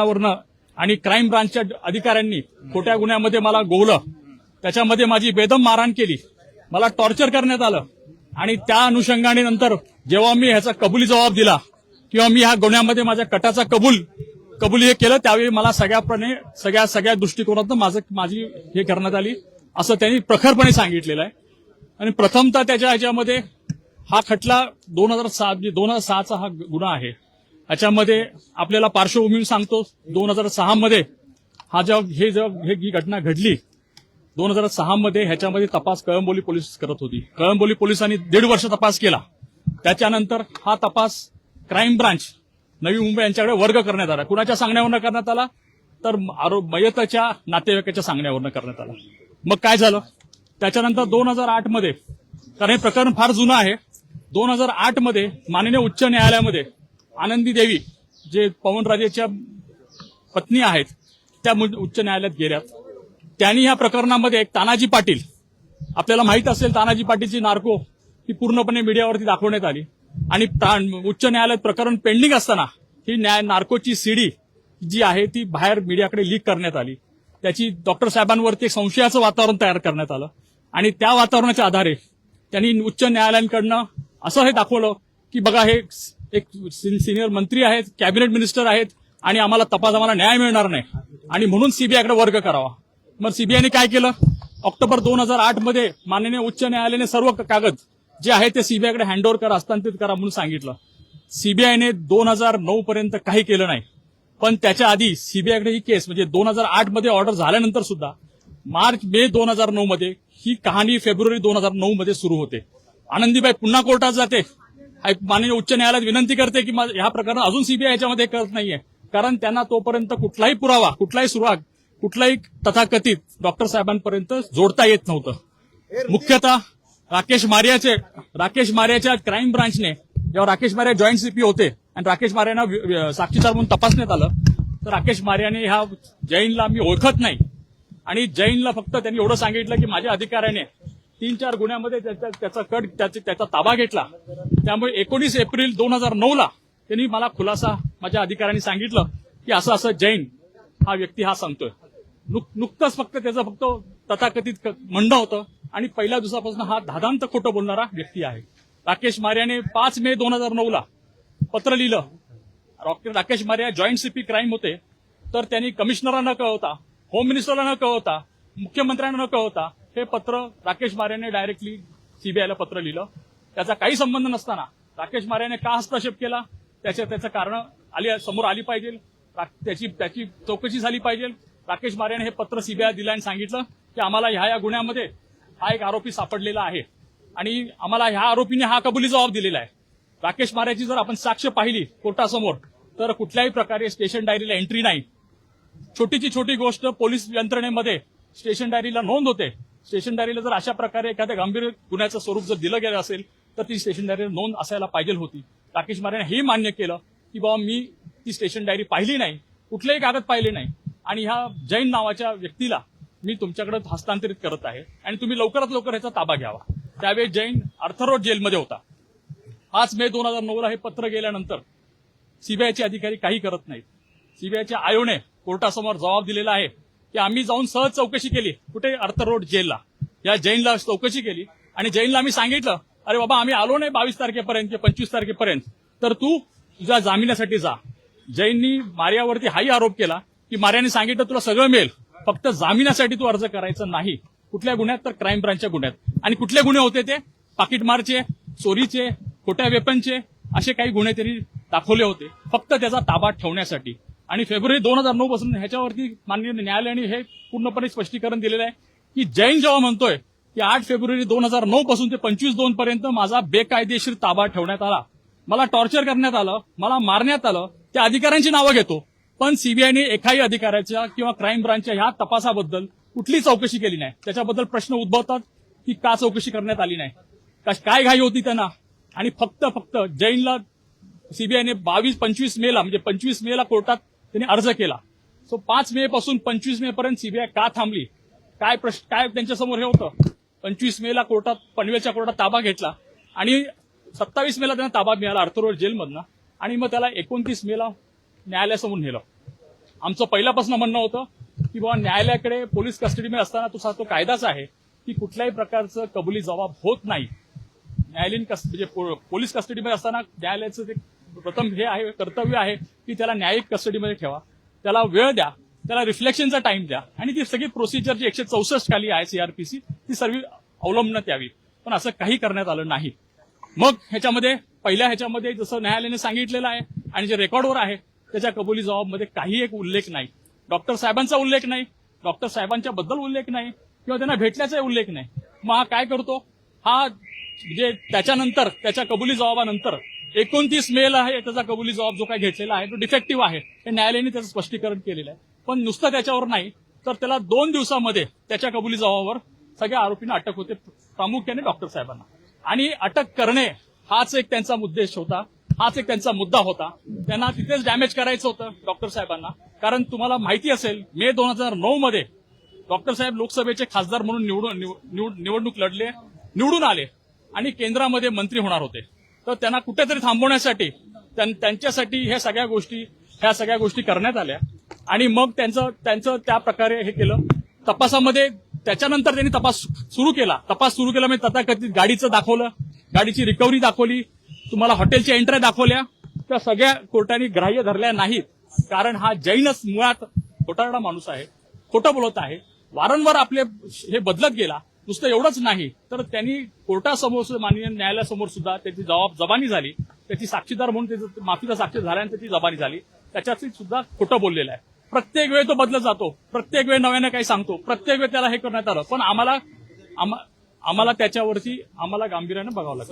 वरनं आणि क्राईम ब्रांचच्या अधिकाऱ्यांनी खोट्या गुन्ह्यामध्ये मला गोवलं, त्याच्यामध्ये माझी बेदम मारहाण केली, मला टॉर्चर करण्यात आलं आणि त्या अनुषंगाने नंतर जेव्हा मी ह्याचा कबुली जबाब दिला किंवा मी ह्या गुन्ह्यामध्ये माझ्या कटाचा कबुली हे केलं, त्यावेळी मला सगळ्या दृष्टिकोनातून माझी हे करण्यात आली असं त्यांनी प्रखरपणे सांगितलेलं आहे. आणि प्रथमतः त्याच्या ह्याच्यामध्ये हा खटला 2006चा हा गुन्हा आहे. याच्यामध्ये आपल्याला पार्श्वभूमी सांगतो. 2006 मध्ये ही घटना घडली 2006 मध्ये ह्याच्यामध्ये तपास कळंबोली पोलीस करत होती. कळंबोली पोलिसांनी 1.5 वर्ष तपास केला. त्याच्यानंतर हा तपास क्राईम ब्रांच नवी मुंबई यांच्याकडे वर्ग करण्यात आला. कुणाच्या सांगण्यावरनं करण्यात आला तर मयताच्या नातेवाईकाच्या सांगण्यावरनं करण्यात आला. मग काय झालं त्याच्यानंतर 2008 मध्ये, कारण हे प्रकरण फार जुनं आहे, 2008 मध्ये माननीय उच्च न्यायालयामध्ये आनंदी देवी जे पवनराजेच्या पत्नी आहेत त्या उच्च न्यायालयात गेल्यात. त्यांनी या प्रकरणामध्ये एक तानाजी पाटील, आपल्याला माहित असेल तानाजी पाटीलची नार्को ही पूर्णपणे मीडियावरती दाखवण्यात आली आणि उच्च न्यायालयात प्रकरण पेंडिंग असताना ही नार्कोची सीडी जी आहे ती बाहेर मीडियाकडे लीक करण्यात आली. त्याची डॉक्टर साहेबांवरती एक संशयाचं वातावरण तयार करण्यात आलं आणि त्या वातावरणाच्या आधारे त्यांनी उच्च न्यायालयांकडनं असं हे दाखवलं की बघा हे एक सिनियर मंत्री आहेत, कॅबिनेट मिनिस्टर आहेत आणि आम्हाला न्याय मिळणार नाही आणि म्हणून सीबीआयकडे वर्ग करावा. मग सीबीआयने काय केलं, ऑक्टोबर 2008 मध्ये माननीय उच्च न्यायालयाने सर्व कागद जे आहे ते सीबीआयकडे हँडओव्हर करा, हस्तांतरित करा म्हणून सांगितलं. सीबीआयने 2009 पर्यंत काही केलं नाही. पण त्याच्या आधी सीबीआयकडे ही केस म्हणजे 2008 मध्ये ऑर्डर झाल्यानंतर सुद्धा मे 2009 मध्ये ही कहाणी फेब्रुवारी 2009 मध्ये सुरू होते. आनंदीबाई पुन्हा कोर्टात जाते, माननीय उच्च न्यायालयात विनंती करते की ह्या प्रकरण अजून सीबीआय याच्यामध्ये करत नाहीये, कारण त्यांना तोपर्यंत कुठलाही पुरावा, कुठलाही सुराग, कुठलाही तथाकथित डॉक्टर साहेबांपर्यंत जोडता येत नव्हतं. मुख्यतः राकेश मारियाच्या क्राईम ब्रांचने, जेव्हा राकेश मारिया जॉईंट सीपी होते आणि राकेश मारियांना साक्षीदार म्हणून तपासण्यात आलं, तर राकेश मारियाने ह्या जैनला मी ओळखत नाही आणि जैनला फक्त त्यांनी एवढं सांगितलं की माझ्या अधिकाऱ्याने 3-4 गुन्ह्यामध्ये त्याचा ताबा घेतला. त्यामुळे 19 एप्रिल 2009 त्यांनी मला खुलासा माझ्या अधिकाऱ्यांनी सांगितलं की असं जैन हा व्यक्ती हा सांगतोय. नुकतंच फक्त त्याचं तथाकथित म्हणणं होतं आणि पहिल्या दिवसापासून हा धादांत खोटं बोलणारा व्यक्ती आहे. राकेश मारियाने 5 मे 2009 पत्र लिहिलं. Rakesh Maria joint CP crime होते, तर त्यांनी कमिशनरांना कळवता, होम मिनिस्टरला न कळवता, मुख्यमंत्र्यांना न कळवता हे पत्र राकेश मारियाने डायरेक्टली सीबीआयला पत्र लिहिलं. त्याचा काही संबंध नसताना राकेश मारियाने का हस्तक्षेप केला त्याचं कारण समोर आली पाहिजे, त्याची चौकशी झाली पाहिजे. राकेश मारियाने हे पत्र सीबीआय दिलं आणि सांगितलं की आम्हाला ह्या गुन्ह्यामध्ये हा एक आरोपी सापडलेला आहे आणि आम्हाला ह्या आरोपीने हा कबुली जबाब दिलेला आहे. राकेश मारियाची जर आपण साक्ष पाहिली कोर्टासमोर तर कुठल्याही प्रकारे स्टेशन डायरीला एंट्री नाही. छोटी गोष्ट पोलीस यंत्रणेमध्ये स्टेशन डायरीला नोंद होते. स्टेशन डायरीला जर अशा प्रकारे एखाद्या गंभीर गुन्ह्याचं स्वरूप जर दिलं गेलं असेल तर ती स्टेशन डायरीला नोंद असायला पाहिजे होती. राकेश मारियाने हे मान्य केलं की बाबा मी ती स्टेशन डायरी पाहिली नाही, कुठलेही कागद पाहिले नाही आणि ह्या जैन नावाच्या व्यक्तीला मी तुमच्याकडे हस्तांतरित करत आहे आणि तुम्ही लवकरात लवकर ह्याचा ताबा घ्यावा. त्यावेळी जैन अर्थरोड जेलमध्ये होता. 5 मे 2009 हे पत्र गेल्यानंतर सीबीआयचे अधिकारी काही करत नाहीत. सीबीआयच्या आयोने कोर्टासमोर जबाब दिलेला आहे की आम्ही जाऊन सहज चौकशी केली, कुठे अर्थरोड जेलला, या जैनला चौकशी केली आणि जैनला आम्ही सांगितलं अरे बाबा आम्ही आलो नाही 22 तारखेपर्यंत किंवा 25 तारखेपर्यंत, तर तू तुझ्या जामिनासाठी जा. जैननी मारियावरती हाही आरोप केला की मारियाने सांगितलं तुला सगळं मिळेल, फक्त जामिनासाठी तू अर्ज करायचा नाही. कुठल्या गुन्ह्यात तर क्राईम ब्रांचच्या गुन्ह्यात. आणि कुठले गुन्हे होते ते पाकिटमारचे, चोरीचे, खोट्या वेपनचे, असे काही गुन्हे त्यांनी दाखवले होते फक्त त्याचा ताबा ठेवण्यासाठी. आणि फेब्रुवारी 2009 पासून ह्याच्यावरती माननीय न्यायालयाने हे पूर्णपणे स्पष्टीकरण दिलेलं आहे की जैन जेव्हा म्हणतोय की 8 फेब्रुवारी 2009 पासून ते 25/2 पर्यंत माझा बेकायदेशीर ताबा ठेवण्यात आला, मला टॉर्चर करण्यात आलं, मला मारण्यात आलं, त्या अधिकाऱ्यांची नावं घेतो, पण सीबीआयने एकाही अधिकाऱ्याच्या किंवा क्राईम ब्रांचच्या ह्या तपासाबद्दल कुठली चौकशी केली नाही. त्याच्याबद्दल प्रश्न उद्भवतात की का चौकशी करण्यात आली नाही, काय घाई होती त्यांना. आणि फक्त जैनला सीबीआयने 25 मेला म्हणजे 25 मेला कोर्टात त्यांनी अर्ज केला. सो 5 मे पासून 25 मे पर्यंत सीबीआय का थांबली, काय त्यांच्यासमोर हे होतं. 25 मेला पनवेलच्या कोर्टात ताबा घेतला आणि 27 मेला त्यांना ताबा मिळाला अर्थरोड जेलमधनं आणि मग त्याला 29 मेला न्यायालयासमोर नेलं. आमचं पहिल्यापासून म्हणणं होतं की बाबा न्यायालयाकडे पोलीस कस्टडीमध्ये असताना तो कायदाच आहे की कुठल्याही प्रकारचं कबुली जबाब होत नाही. न्यायालयीन म्हणजे पोलीस कस्टडीमध्ये असताना न्यायालयाचं ते प्रथम हे आहे, कर्तव्य आहे की त्याला न्यायिक कस्टडीमध्ये ठेवा, त्याला वेळ द्या, त्याला रिफ्लेक्शनचा टाइम द्या आणि ती सगळी प्रोसिजर जी 164 खाली आहे सीआरपीसी ती सर्व अवलंबण्यात यावी. पण असं काही करण्यात आलं नाही. मग ह्याच्यामध्ये जसं न्यायालयाने सांगितलेलं आहे आणि जे रेकॉर्डवर आहे त्याच्या कबुली जबाबमध्ये काही एक उल्लेख नाही. डॉक्टर साहेबांचा उल्लेख नाही, डॉक्टर साहेबांच्या बद्दल उल्लेख नाही किंवा त्यांना भेटल्याचा उल्लेख नाही. मग हा काय करतो, हा म्हणजे त्याच्यानंतर त्याच्या कबुली जबाबानंतर 29 मेला आहे त्याचा कबुली जबाब जो काय घेतलेला आहे तो डिफेक्टिव्ह आहे हे न्यायालयाने त्याचं स्पष्टीकरण केलेलं आहे. पण नुसतं त्याच्यावर नाही तर त्याला 2 दिवसामध्ये त्याच्या कबुली जबाबावर सगळ्या आरोपींना अटक होते, प्रामुख्याने डॉक्टर साहेबांना. आणि अटक करणे हाच एक त्यांचा उद्देश होता, हाच एक त्यांचा मुद्दा होता. त्यांना तिथेच डॅमेज करायचं होतं डॉक्टर साहेबांना. कारण तुम्हाला माहिती असेल मे 2009 मध्ये डॉक्टर साहेब लोकसभेचे खासदार म्हणून निवडणूक लढले, निवडून आले आणि केंद्रामध्ये मंत्री होणार होते. तर त्यांना कुठेतरी थांबवण्यासाठी त्यांच्यासाठी ह्या सगळ्या गोष्टी करण्यात आल्या आणि मग त्यांचं त्या प्रकारे हे केलं. तपासामध्ये त्याच्यानंतर त्यांनी तपास सुरू केला म्हणजे तथाकथित गाडीचं दाखवलं, गाडीची रिकव्हरी दाखवली, तुम्हाला हॉटेलच्या एंट्र्या दाखवल्या. त्या सगळ्या कोर्टाने ग्राह्य धरल्या नाहीत. कारण हा जैनच मुळात खोटारडा माणूस आहे, खोटं बोलत आहे, वारंवार आपले हे बदलत गेला. नुसतं एवढंच नाही तर त्यांनी कोर्टासमोर माननीय न्यायालयासमोर सुद्धा त्याची जबानी झाली, त्याची साक्षीदार म्हणून त्याचं माफीचा साक्षी झाला आणि त्याची जबानी झाली, त्याच्यात सुद्धा खोटं बोललेलं आहे. प्रत्येक वेळ तो बदलत जातो, प्रत्येक वेळ नव्यानं काही सांगतो, प्रत्येक वेळ त्याला हे करण्यात आलं. पण आम्हाला त्याच्यावरती गांभीर्यानं बघावं लागतं.